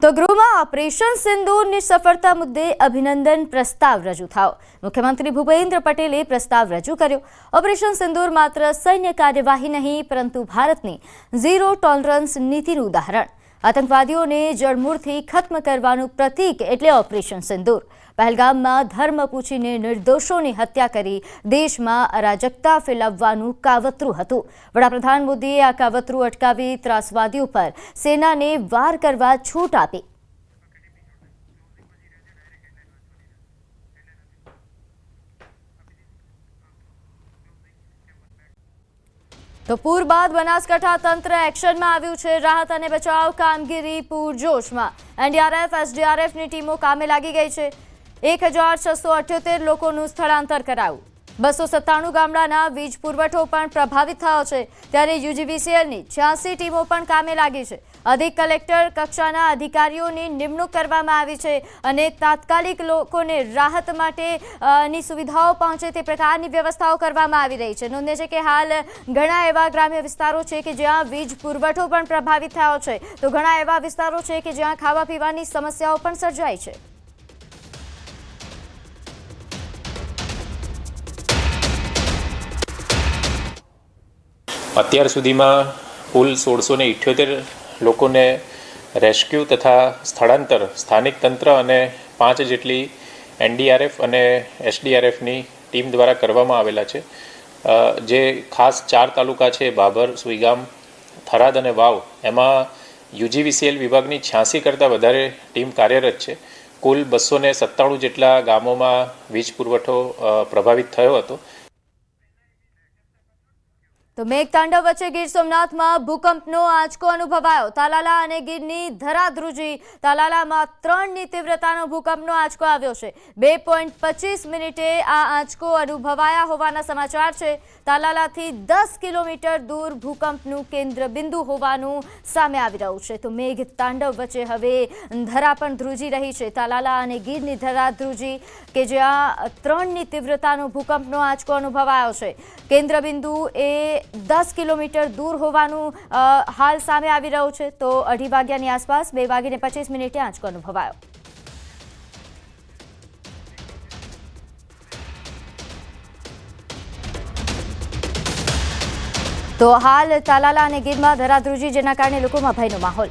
તો ગૃહમાં ઓપરેશન સિંદૂરની સફળતા મુદ્દે અભિનંદન પ્રસ્તાવ રજૂ થયો। મુખ્યમંત્રી ભૂપેન્દ્ર પટેલે પ્રસ્તાવ રજૂ કર્યો। ઓપરેશન સિંદૂર માત્ર સૈન્ય કાર્યવાહી નહીં પરંતુ ભારતની ઝીરો ટોલરન્સ નીતિનું ઉદાહરણ। આતંકવાદીઓને જડમૂળથી ખત્મ કરવાનું પ્રતીક એટલે ઓપરેશન સિંદૂર। પહેલગામમાં ધર્મ પૂછીને નિર્દોષોની હત્યા કરી દેશમાં અરાજકતા ફેલાવવાનું કાવતરું હતું। વડાપ્રધાન મોદીએ આ કાવતરું અટકાવી ત્રાસવાદીઓ પર સેનાને વાર કરવા છૂટ આપી। તો પૂર બાદ બનાસકાંઠા તંત્ર એક્શનમાં આવ્યું છે। રાહત અને બચાવ કામગીરી પૂરજોશમાં। એનડીઆરએફ એસડીઆરએફની ટીમો કામે લાગી ગઈ છે। 1678 લોકોનું સ્થળાંતર કરાયું। 297 ગામડાના વીજ પુરવઠો પણ પ્રભાવિત થયો છે। ત્યારે યુજીવીસીએલની 86 ટીમો પણ કામે લાગી છે। અધિક કલેક્ટર કક્ષાના અધિકારીઓની નિમણૂક કરવામાં આવી છે અને તાત્કાલિક લોકોને રાહત માટેની સુવિધાઓ પહોંચે તે પ્રકારની વ્યવસ્થાઓ કરવામાં આવી રહી છે। નોંધનીય છે કે હાલ ઘણા એવા ગ્રામ્ય વિસ્તારો છે કે જ્યાં વીજ પુરવઠો પણ પ્રભાવિત થયો છે, તો ઘણા એવા વિસ્તારો છે કે જ્યાં ખાવા પીવાની સમસ્યાઓ પણ સર્જાઈ છે। અત્યાર સુધીમાં કુલ 1678 લોકોને રેસ્ક્યુ તથા સ્થળાંતર સ્થાનિક તંત્ર અને 5 જેટલી એનડીઆરએફ અને એસડીઆરએફની ટીમ દ્વારા કરવામાં આવેલા છે। જે ખાસ 4 તાલુકા છે ભાભર, સુઈગામ, થરાદ અને વાવ, એમાં યુજીવીસીએલ વિભાગની 86 કરતાં વધારે ટીમ કાર્યરત છે। કુલ 297 જેટલા ગામોમાં વીજ પુરવઠો પ્રભાવિત થયો હતો। તો મેઘતાંડવ વચ્ચે ગીર સોમનાથમાં ભૂકંપનો આંચકો અનુભવાયો। તાલાલા અને ગીરની ધરાધ્રુજી। તાલાલામાં 3ની તીવ્રતાનો ભૂકંપનો આંચકો આવ્યો છે। 2.25 મિનિટે આ આંચકો અનુભવાયા હોવાના સમાચાર છે। તાલાલાથી 10 કિલોમીટર દૂર ભૂકંપનું કેન્દ્ર બિંદુ હોવાનું સામે આવી રહ્યું છે। તો મેઘતાંડવ વચ્ચે હવે ધરા પણ ધ્રુજી રહી છે। તાલાલા અને ગીરની ધરાધ્રુજી કે જ્યાં 3ની તીવ્રતાનો ભૂકંપનો આંચકો અનુભવાયો છે। કેન્દ્ર બિંદુ એ 10 કિલોમીટર દૂર હોવાનું હાલ સામે આવી રહ્યું છે। તો 2:30 વાગ્યાની આસપાસ 2:25 મિનિટે આંચકો અનુભવાયો। તો હાલ તાલાલા અને ગીરમાં ધરાધ્રુજી જેના કારણે લોકોમાં ભયનો માહોલ।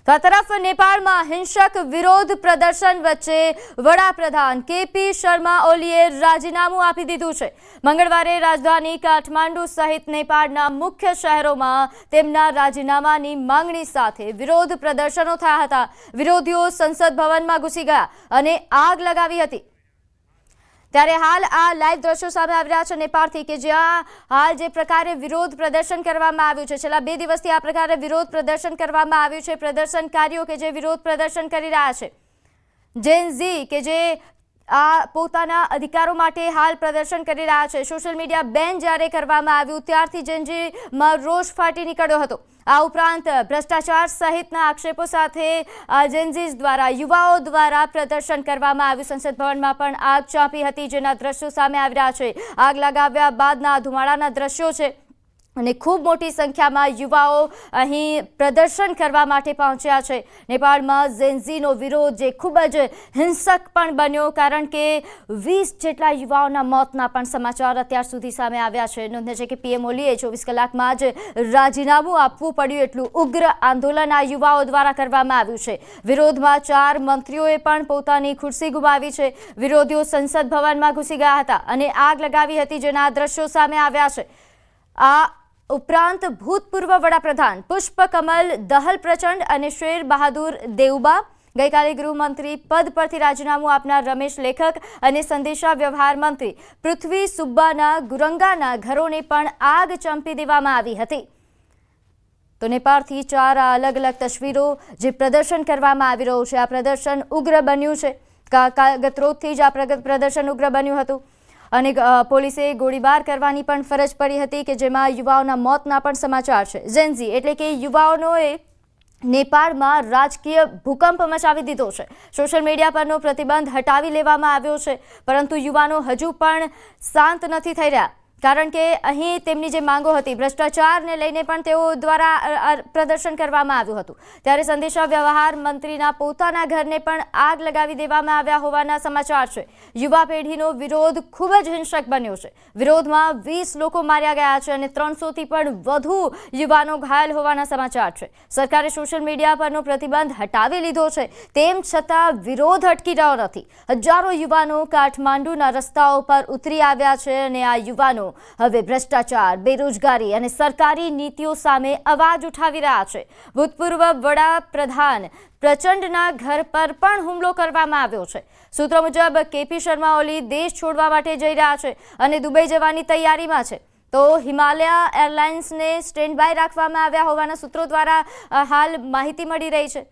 તો આ તરફ નેપાળમાં હિંસક વિરોધ પ્રદર્શન વચ્ચે વડાપ્રધાન કેપી શર્મા ઓલીએ રાજીનામું આપી દીધું છે। મંગળવારે રાજધાની કાઠમાંડુ સહિત નેપાળના મુખ્ય શહેરોમાં તેમના રાજીનામાની માંગણી સાથે વિરોધ પ્રદર્શનો થયા હતા। વિરોધીઓ સંસદ ભવનમાં ઘૂસી ગયા અને આગ લગાવી હતી। ત્યારે હાલ આ લાઈવ દ્રશ્યો સામે આવી રહ્યા છે નેપાળથી કે જ્યાં હાલ જે પ્રકારે વિરોધ પ્રદર્શન કરવામાં આવ્યું છે, છેલ્લા 2 દિવસથી આ પ્રકારે વિરોધ પ્રદર્શન કરવામાં આવ્યું છે। પ્રદર્શનકારીઓ કે જે વિરોધ પ્રદર્શન કરી રહ્યા છે, જેન ઝી કે જે આ પોતાના અધિકારો માટે હાલ પ્રદર્શન કરી રહ્યા છે। સોશિયલ મીડિયા બેન જ્યારે કરવામાં આવ્યું ત્યારથી જેન ઝીમાં રોષ ફાટી નીકળ્યો હતો। આ ઉપરાંત ભ્રષ્ટાચાર સહિતના આક્ષેપો સાથે જેન ઝી દ્વારા યુવાઓ દ્વારા પ્રદર્શન કરવામાં આવ્યું। સંસદ ભવનમાં પણ આગ ચાંપી હતી જેના દ્રશ્યો સામે આવી રહ્યા છે। આગ લગાવ્યા બાદના ધુમાડાના દ્રશ્યો છે અને ખૂબ મોટી સંખ્યામાં યુવાઓ અહીં પ્રદર્શન કરવા માટે પહોંચ્યા છે। નેપાળમાં જેન ઝીનો વિરોધ જે ખૂબ જ હિંસક પણ બન્યો કારણ કે 20 જેટલા યુવાઓના મોતના પણ સમાચાર અત્યાર સુધી સામે આવ્યા છે। નોંધનીય છે કે પીએમ ઓલીએ 24 કલાકમાં જ રાજીનામું આપવું પડ્યું એટલું ઉગ્ર આંદોલન આ યુવાઓ દ્વારા કરવામાં આવ્યું છે। વિરોધમાં 4 મંત્રીઓએ પણ પોતાની ખુરશી ગુમાવી છે। વિરોધીઓ સંસદ ભવનમાં ઘૂસી ગયા હતા અને આગ લગાવી હતી જેના દ્રશ્યો સામે આવ્યા છે। આ ઉપરાંત ભૂતપૂર્વ વડાપ્રધાન પુષ્પકમલ દહલ પ્રચંડ અને શેર બહાદુર દેઉબા, ગઈકાલે ગૃહમંત્રી પદ પરથી રાજીનામું આપનાર રમેશ લેખક અને સંદેશા વ્યવહાર મંત્રી પૃથ્વી સુબ્બાના ગુરંગાના ઘરોને પણ આગ ચાંપી દેવામાં આવી હતી। તો નેપાળથી 4 અલગ અલગ તસવીરો જે પ્રદર્શન કરવામાં આવી રહ્યું છે। આ પ્રદર્શન ઉગ્ર બન્યું છે। ગતરોજથી જ આ પ્રદર્શન ઉગ્ર બન્યું હતું અને પોલીસે ગોળીબાર કરવાની પણ ફરજ પડી હતી કે જેમાં યુવાઓના મોતના પણ સમાચાર છે। જેન ઝી એટલે કે યુવાઓએ નેપાળમાં રાજકીય ભૂકંપ મચાવી દીધો છે। સોશિયલ મીડિયા પરનો પ્રતિબંધ હટાવી લેવામાં આવ્યો છે પરંતુ યુવાનો હજુ પણ શાંત નથી થઈ રહ્યા। કારણ કે અહીં તેમની જે માંગો હતી ભ્રષ્ટાચારને લઈને પણ તેઓ દ્વારા પ્રદર્શન કરવામાં આવ્યું હતું, ત્યારે સંદેશા વ્યવહાર મંત્રીના પોતાના ઘરને પણ આગ લગાવી દેવામાં આવ્યા હોવાના સમાચાર છે. યુવા પેઢીનો વિરોધ ખૂબ જ હિંસક બન્યો છે. વિરોધમાં 20 લોકો માર્યા ગયા છે અને 300થી પણ વધુ યુવાનો ઘાયલ હોવાના સમાચાર છે. સરકારે સોશિયલ મીડિયા પરનો પ્રતિબંધ હટાવી લીધો છે, તેમ છતાં વિરોધ અટકી રહ્યો નથી. હજારો યુવાનો કાઠમાંડુના રસ્તાઓ પર ઉતરી આવ્યા છે અને આ યુવાનો હવે ભ્રષ્ટાચાર, બેરોજગારી અને સરકારી નીતિઓ સામે અવાજ ઉઠાવી રહ્યા છે. ભૂતપૂર્વ વડાપ્રધાન પ્રચંડના ઘર પર પણ હુમલો કરવામાં આવ્યો છે. સૂત્રો મુજબ કેપી શર્મા ઓલી દેશ છોડવા માટે જઈ રહ્યા છે અને દુબઈ જવાની તૈયારીમાં છે. તો હિમાલય એરલાઇન્સને સ્ટેન્ડ બાય રાખવામાં આવ્યા હોવાના સૂત્રો દ્વારા હાલ માહિતી મળી રહી છે.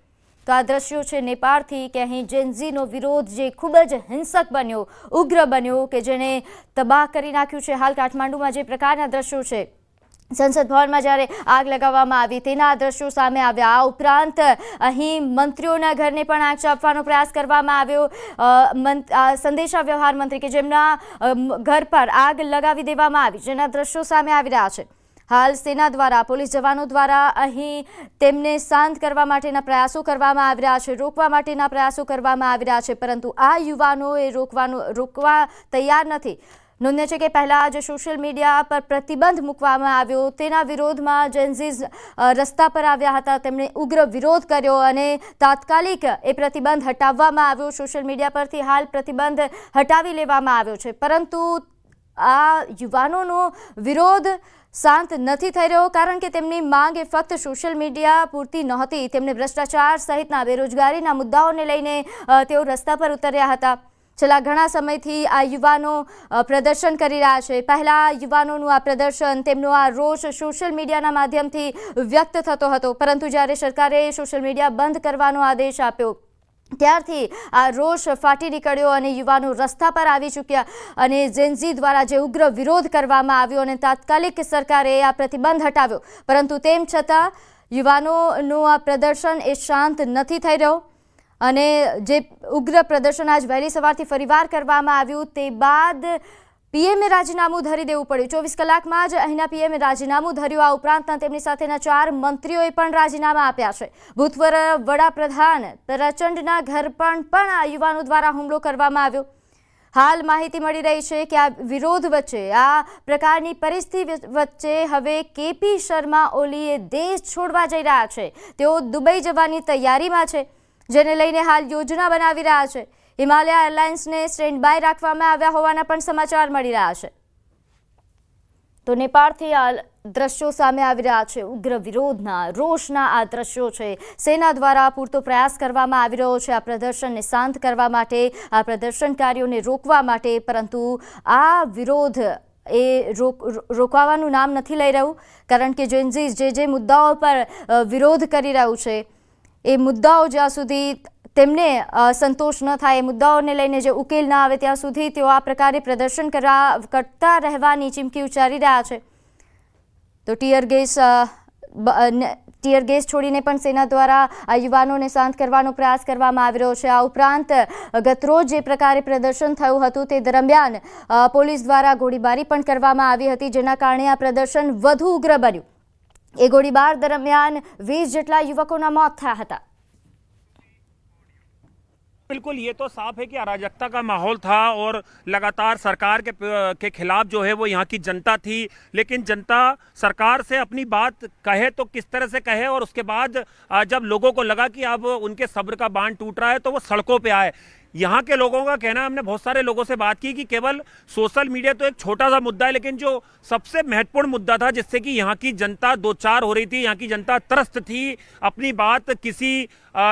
તો આ દ્રશ્યો છે નેપાળથી કે અહીં જેનઝીનો વિરોધ જે ખૂબ જ હિંસક બન્યો, ઉગ્ર બન્યો, કે જેને તબાહ કરી નાખ્યું છે. હાલ કાઠમાંડુમાં જે પ્રકારના દ્રશ્યો છે, સંસદ ભવનમાં જ્યારે આગ લગાવવામાં આવી તેના દ્રશ્યો સામે આવ્યા. આ ઉપરાંત અહીં મંત્રીઓના ઘરને પણ આગ ચાંપવાનો પ્રયાસ કરવામાં આવ્યો. સંદેશા વ્યવહાર મંત્રી કે જેમના ઘર પર આગ લગાવી દેવામાં આવી, જેના દ્રશ્યો સામે આવી રહ્યા છે. હાલ સેના દ્વારા, પોલીસ જવાનો દ્વારા અહીં તેમને શાંત કરવા માટેના પ્રયાસો કરવામાં આવી રહ્યા છે, રોકવા માટેના પ્રયાસો કરવામાં આવી રહ્યા છે, પરંતુ આ યુવાનો એ રોકવા તૈયાર નથી. નોંધ્ય છે કે પહેલાં જે સોશિયલ મીડિયા પર પ્રતિબંધ મૂકવામાં આવ્યો તેના વિરોધમાં જેનઝીઝ રસ્તા પર આવ્યા હતા. તેમણે ઉગ્ર વિરોધ કર્યો અને તાત્કાલિક એ પ્રતિબંધ હટાવવામાં આવ્યો. સોશિયલ મીડિયા પરથી હાલ પ્રતિબંધ હટાવી લેવામાં આવ્યો છે, પરંતુ આ યુવાનોનો વિરોધ શાંત નથી થઈ રહ્યો, કારણ કે તેમની માંગ એ ફક્ત સોશિયલ મીડિયા પૂરતી નહોતી. તેમને ભ્રષ્ટાચાર સહિતના બેરોજગારીના મુદ્દાઓને લઈને તેઓ રસ્તા પર ઉતર્યા હતા. છેલ્લા ઘણા સમયથી આ યુવાનો પ્રદર્શન કરી રહ્યા છે. પહેલાં યુવાનોનું આ પ્રદર્શન, તેમનો આ રોષ સોશિયલ મીડિયાના માધ્યમથી વ્યક્ત થતો હતો, પરંતુ જ્યારે સરકારે સોશિયલ મીડિયા બંધ કરવાનો આદેશ આપ્યો ત્યારથી આ રોષ ફાટી નીકળ્યો અને યુવાનો રસ્તા પર આવી ચૂક્યા અને જેનઝી દ્વારા જે ઉગ્ર વિરોધ કરવામાં આવ્યો અને તાત્કાલિક સરકારે આ પ્રતિબંધ હટાવ્યો, પરંતુ તેમ છતાં યુવાનોનું આ પ્રદર્શન એ શાંત નથી થઈ રહ્યો. અને જે ઉગ્ર પ્રદર્શન આજ વહેલી સવારથી ફરીવાર કરવામાં આવ્યું તે બાદ પીએમએ રાજીનામું ધરી દેવું પડ્યું. 24 કલાકમાં જ અહીંના પીએમએ રાજીનામું ધર્યું. આ ઉપરાંતના તેમની સાથેના 4 મંત્રીઓએ પણ રાજીનામા આપ્યા છે. ભૂતપૂર્વ વડાપ્રધાન પ્રચંડના ઘર પણ આ યુવાનો દ્વારા હુમલો કરવામાં આવ્યો. હાલ માહિતી મળી રહી છે કે આ વિરોધ વચ્ચે, આ પ્રકારની પરિસ્થિતિ વચ્ચે હવે કેપી શર્મા ઓલીએ દેશ છોડવા જઈ રહ્યા છે. તેઓ દુબઈ જવાની તૈયારીમાં છે, જેને લઈને હાલ યોજના બનાવી રહ્યા છે. હિમાલય એરલાઇન્સને સ્ટેન્ડ બાય રાખવામાં આવ્યા હોવાના પણ સમાચાર મળી રહ્યા છે. તો નેપાળથી હાલ દ્રશ્યો સામે આવી રહ્યા છે. ઉગ્ર વિરોધના, રોષના આ દ્રશ્યો છે. સેના દ્વારા પૂરતો પ્રયાસ કરવામાં આવી રહ્યો છે આ પ્રદર્શનને શાંત કરવા માટે, આ પ્રદર્શનકારીઓને રોકવા માટે, પરંતુ આ વિરોધ એ રોકવાનું નામ નથી લઈ રહ્યું, કારણ કે જેનઝી જે મુદ્દાઓ પર વિરોધ કરી રહ્યું છે એ મુદ્દાઓ જ્યાં સુધી તેમને સંતોષ ન થાય, એ મુદ્દાઓને લઈને જે ઉકેલ ના આવે ત્યાં સુધી તેઓ આ પ્રકારે પ્રદર્શન કરતા રહેવાની ચીમકી ઉચ્ચારી રહ્યા છે. તો ટીયર ગેસ છોડીને પણ સેના દ્વારા આ યુવાનોને શાંત કરવાનો પ્રયાસ કરવામાં આવી રહ્યો છે. આ ઉપરાંત ગતરોજ જે પ્રકારે પ્રદર્શન થયું હતું તે દરમિયાન પોલીસ દ્વારા ગોળીબારી પણ કરવામાં આવી હતી, જેના કારણે આ પ્રદર્શન વધુ ઉગ્ર બન્યું. એ ગોળીબાર દરમિયાન 20 જેટલા યુવકોના મોત થયા હતા. बिल्कुल, ये तो साफ है कि अराजकता का माहौल था और लगातार सरकार के खिलाफ जो है वो यहाँ की जनता थी, लेकिन जनता सरकार से अपनी बात कहे तो किस तरह से कहे, और उसके बाद जब लोगों को लगा कि अब उनके सब्र का बांध टूट रहा है तो वो सड़कों पे आए. यहाँ के लोगों का कहना है, हमने बहुत सारे लोगों से बात की कि केवल सोशल मीडिया तो एक छोटा सा मुद्दा है, लेकिन जो सबसे महत्वपूर्ण मुद्दा था जिससे कि यहाँ की जनता दो चार हो रही थी, यहाँ की जनता त्रस्त थी, अपनी बात किसी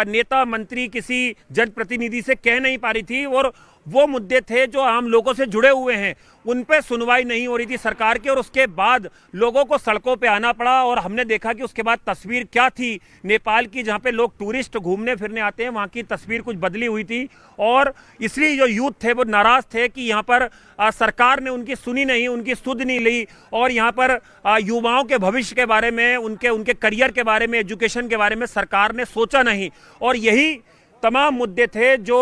नेता मंत्री, किसी जनप्रतिनिधि से कह नहीं पा रही थी, और वो मुद्दे थे जो आम लोगों से जुड़े हुए हैं, उन पे सुनवाई नहीं हो रही थी सरकार की, और उसके बाद लोगों को सड़कों पे आना पड़ा. और हमने देखा कि उसके बाद तस्वीर क्या थी नेपाल की, जहाँ पे लोग टूरिस्ट घूमने फिरने आते हैं, वहाँ की तस्वीर कुछ बदली हुई थी. और इसलिए जो यूथ थे वो नाराज थे कि यहाँ पर सरकार ने उनकी सुनी नहीं, उनकी सुध नहीं ली, और यहाँ पर युवाओं के भविष्य के बारे में, उनके करियर के बारे में, एजुकेशन के बारे में सरकार ने सोचा नहीं. और यही तमाम मुद्दे थे जो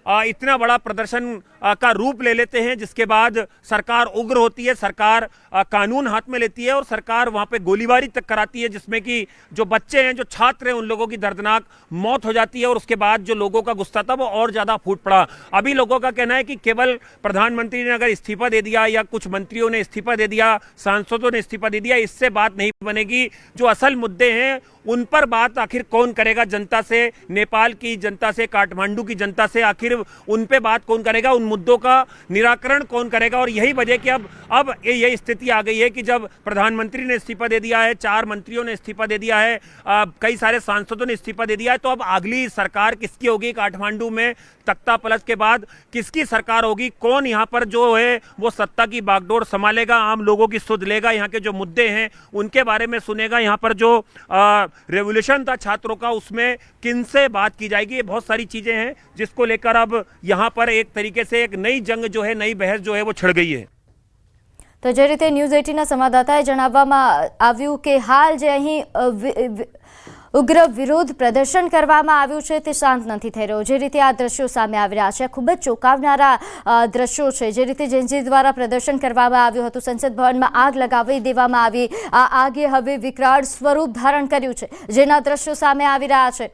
इतना बड़ा प्रदर्शन का रूप ले लेते हैं, जिसके बाद सरकार उग्र होती है, सरकार कानून हाथ में लेती है और सरकार वहां पे गोलीबारी तक कराती है, जिसमें कि जो बच्चे हैं, जो छात्र हैं, उन लोगों की दर्दनाक मौत हो जाती है और उसके बाद जो लोगों का गुस्सा था वो और ज्यादा फूट पड़ा। अभी लोगों का कहना है कि केवल प्रधानमंत्री ने अगर इस्तीफा दे दिया या कुछ मंत्रियों ने इस्तीफा दे दिया, सांसदों ने इस्तीफा दे दिया, इससे बात नहीं बनेगी। जो असल मुद्दे हैं उन पर बात आखिर कौन करेगा जनता से, नेपाल की जनता से, काठमांडू की जनता से, आखिर उन पे बात कौन करेगा, उन मुद्दों का निराकरण कौन करेगा। और यही वजह कि अब ये स्थिति आ गई है कि जब प्रधानमंत्री ने इस्तीफा दे दिया है, 4 मंत्रियों ने इस्तीफा दे दिया है, कई सारे सांसदों ने इस्तीफा दे दिया है, तो अब अगली सरकार किसकी होगी? काठमांडू में तख्ता पलट के बाद किसकी सरकार होगी? कौन यहाँ पर जो है वो सत्ता की बागडोर संभालेगा, आम लोगों की सुध लेगा, यहाँ के जो मुद्दे हैं उनके बारे में सुनेगा, यहाँ पर जो रेवोल्यूशन था छात्रों का उसमें किनसे बात की जाएगी? ये बहुत सारी चीजें हैं जिसको लेकर अब यहाँ पर एक तरीके से एक नई जंग जो है, नई बहस जो है वो छिड़ गई है। તો જે રીતે ન્યૂઝ 18ના સંવાદદાતાએ જણાવવામાં આવ્યું કે હાલ જે અહીં ઉગ્ર વિરોધ પ્રદર્શન કરવામાં આવ્યું છે તે શાંત નથી થઈ રહ્યો। જે રીતે આ દ્રશ્યો સામે આવી રહ્યા છે, ખૂબ જ ચોંકાવનારા દ્રશ્યો છે। જે રીતે જેનજી દ્વારા પ્રદર્શન કરવામાં આવ્યું હતું, સંસદ ભવનમાં આગ લગાવી દેવામાં આવી, આ આગે હવે વિકરાળ સ્વરૂપ ધારણ કર્યું છે, જેના દ્રશ્યો સામે આવી રહ્યા છે।